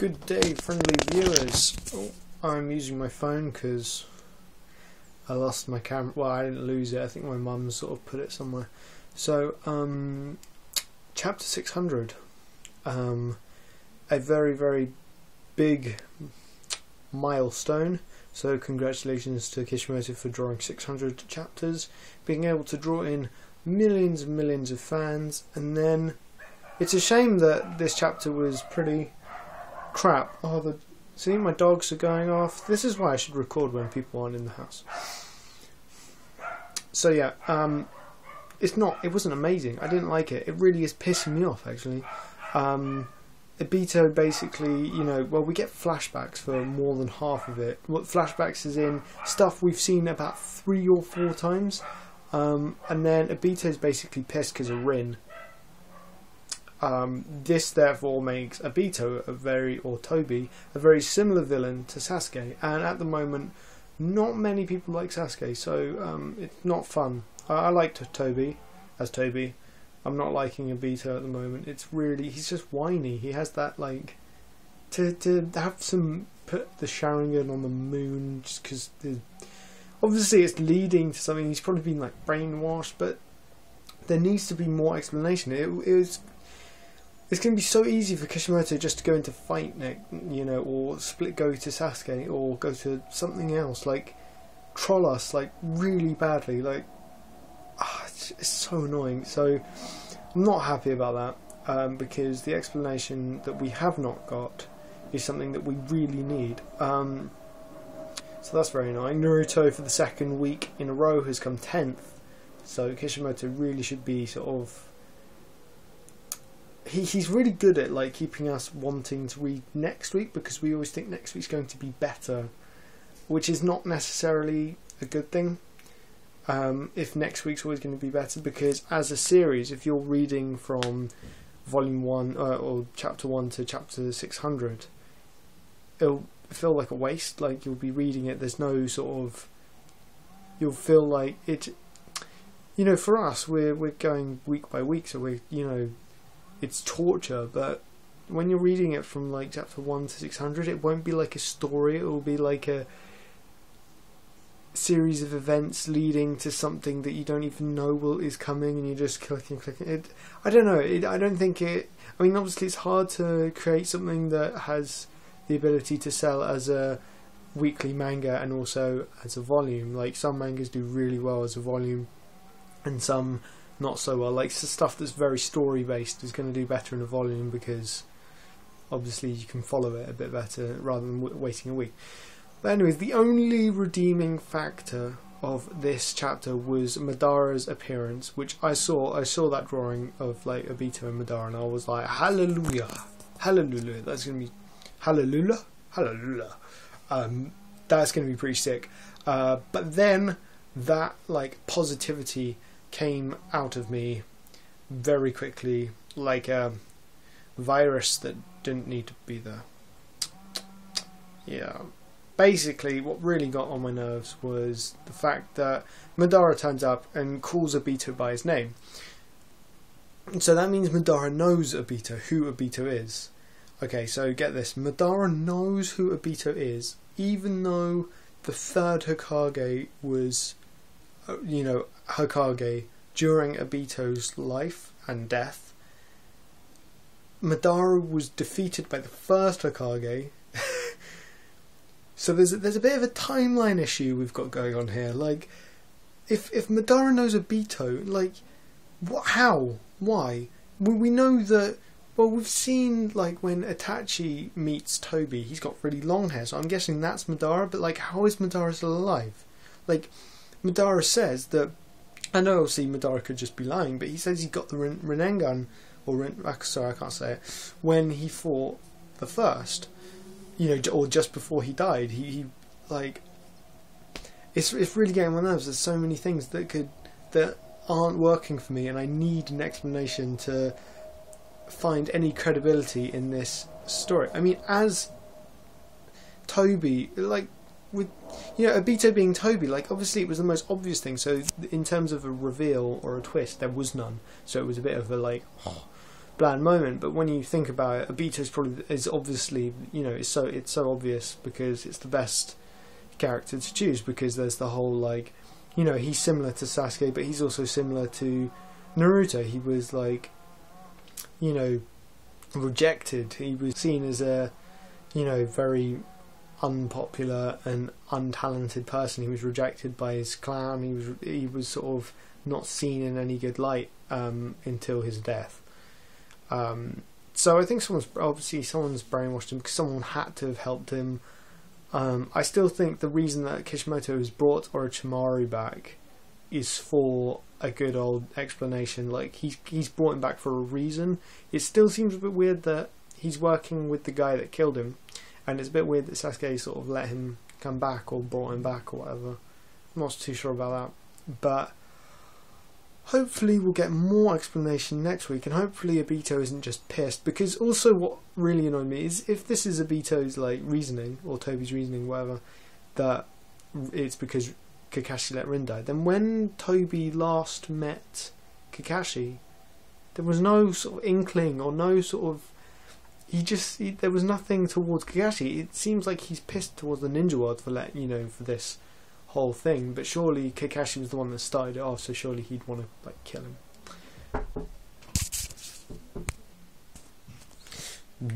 Good day, friendly viewers. I'm using my phone because I lost my camera. Well, I didn't lose it. I think my mum sort of put it somewhere. So, chapter 600. A very, very big milestone. So, congratulations to Kishimoto for drawing 600 chapters, being able to draw in millions and millions of fans, and then it's a shame that this chapter was pretty crap. Oh, see, my dogs are going off. This is why I should record when people aren't in the house. So yeah, it wasn't amazing. I didn't like it. It really is pissing me off, actually. Obito basically, well, we get flashbacks for more than half of it. What flashbacks is in stuff we've seen about 3 or 4 times, and then Obito's basically pissed because of Rin. This therefore makes Obito or Toby a very similar villain to Sasuke, and at the moment not many people like Sasuke, so it's not fun. I liked Toby as Toby. I'm not liking Obito at the moment. He's just whiny. He has that, like, to put the Sharingan on the moon just because obviously it's leading to something. He's probably been like brainwashed, but there needs to be more explanation. It's going to be so easy for Kishimoto just to go into fight or go to Sasuke, or go to something else, like troll us like really badly. Like, it's so annoying. So I'm not happy about that, because the explanation that we have not got is something that we really need. So that's very annoying. Naruto for the 2nd week in a row has come 10th. So Kishimoto really should be sort of... He's really good at like keeping us wanting to read next week, because we always think next week's going to be better, which is not necessarily a good thing. If next week's always going to be better, because as a series, if you're reading from volume 1 or chapter 1 to chapter 600, it'll feel like a waste. Like, you'll be reading it, there's no sort of... You'll feel like it... for us, we're going week by week, so we're, it's torture, but when you're reading it from like chapter 1 to 600, it won't be like a story. It will be like a series of events leading to something that you don't even know is coming, and you're just clicking it. I don't know. I don't think it... I mean, obviously it's hard to create something that has the ability to sell as a weekly manga and also as a volume. Like, some mangas do really well as a volume, and some not so well. Like, stuff that's very story based is going to do better in a volume, because obviously you can follow it a bit better rather than waiting a week. But anyways, the only redeeming factor of this chapter was Madara's appearance, which I saw that drawing of like Obito and Madara, and I was like, hallelujah, hallelujah, that's going to be hallelujah. That's going to be pretty sick. But then that like positivity came out of me very quickly, like a virus that didn't need to be there. Yeah. Basically, what really got on my nerves was the fact that Madara turns up and calls Obito by his name. So that means Madara knows Obito, who Obito is. Okay, so get this. Madara knows who Obito is, even though the 3rd Hokage was, Hokage during Obito's life and death. Madara was defeated by the 1st Hokage. So there's a bit of a timeline issue we've got going on here. Like, if Madara knows Obito, like, what? How? Why? We know that. Well, we've seen like when Itachi meets Toby, he's got really long hair, so I'm guessing that's Madara. But like, how is Madara still alive? Like, Madara says that. I know, obviously, Madara could just be lying, but he says he got the Rinnegan, sorry, I can't say it, when he fought the 1st. Or just before he died. He like, it's really getting on my nerves. There's so many things that aren't working for me, and I need an explanation to find any credibility in this story. I mean, as Toby, like, with Obito being Toby, like, obviously it was the most obvious thing. So in terms of a reveal or a twist, there was none. So it was a bit of a like, bland moment, but when you think about it, Obito's probably is obviously, you know, it's so obvious because it's the best character to choose, because there's the whole, like, you know, he's similar to Sasuke, but he's also similar to Naruto. He was, like, you know, rejected. He was seen as a, you know, very unpopular and untalented person. He was rejected by his clan. He was sort of not seen in any good light until his death. So I think someone's brainwashed him, because someone had to have helped him. I still think the reason that Kishimoto has brought Orochimaru back is for a good old explanation. Like, he's brought him back for a reason. It still seems a bit weird that he's working with the guy that killed him, and it's a bit weird that Sasuke sort of let him come back or brought him back or whatever. I'm not too sure about that, but hopefully we'll get more explanation next week, and hopefully Obito isn't just pissed. Because also what really annoyed me is, if this is Obito's, like, reasoning, or Toby's reasoning, whatever, that it's because Kakashi let Rin die, then when Toby last met Kakashi, there was no sort of inkling or no sort of... there was nothing towards Kakashi. It seems like he's pissed towards the ninja world for for this whole thing, but surely Kakashi was the one that started it off, so surely he'd want to, like, kill him.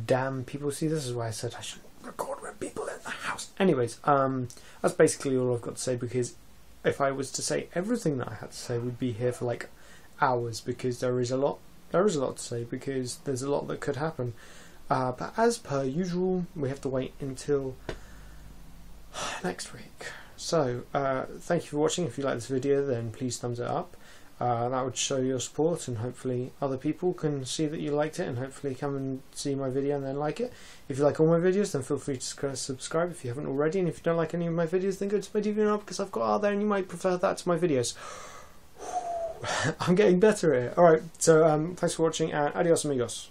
Damn people. See, this is why I said I shouldn't record when people are in the house. Anyways, that's basically all I've got to say, because if I was to say everything that I had to say, we'd be here for like hours, because there is a lot to say, because there's a lot that could happen. But as per usual, we have to wait until next week. So, thank you for watching. If you like this video, then please thumbs it up. That would show your support, and hopefully other people can see that you liked it, and hopefully come and see my video and then like it. If you like all my videos, then feel free to subscribe if you haven't already, and if you don't like any of my videos, then go to my DeviantArt, because I've got art there and you might prefer that to my videos. I'm getting better at it. Alright, so thanks for watching, and adios amigos.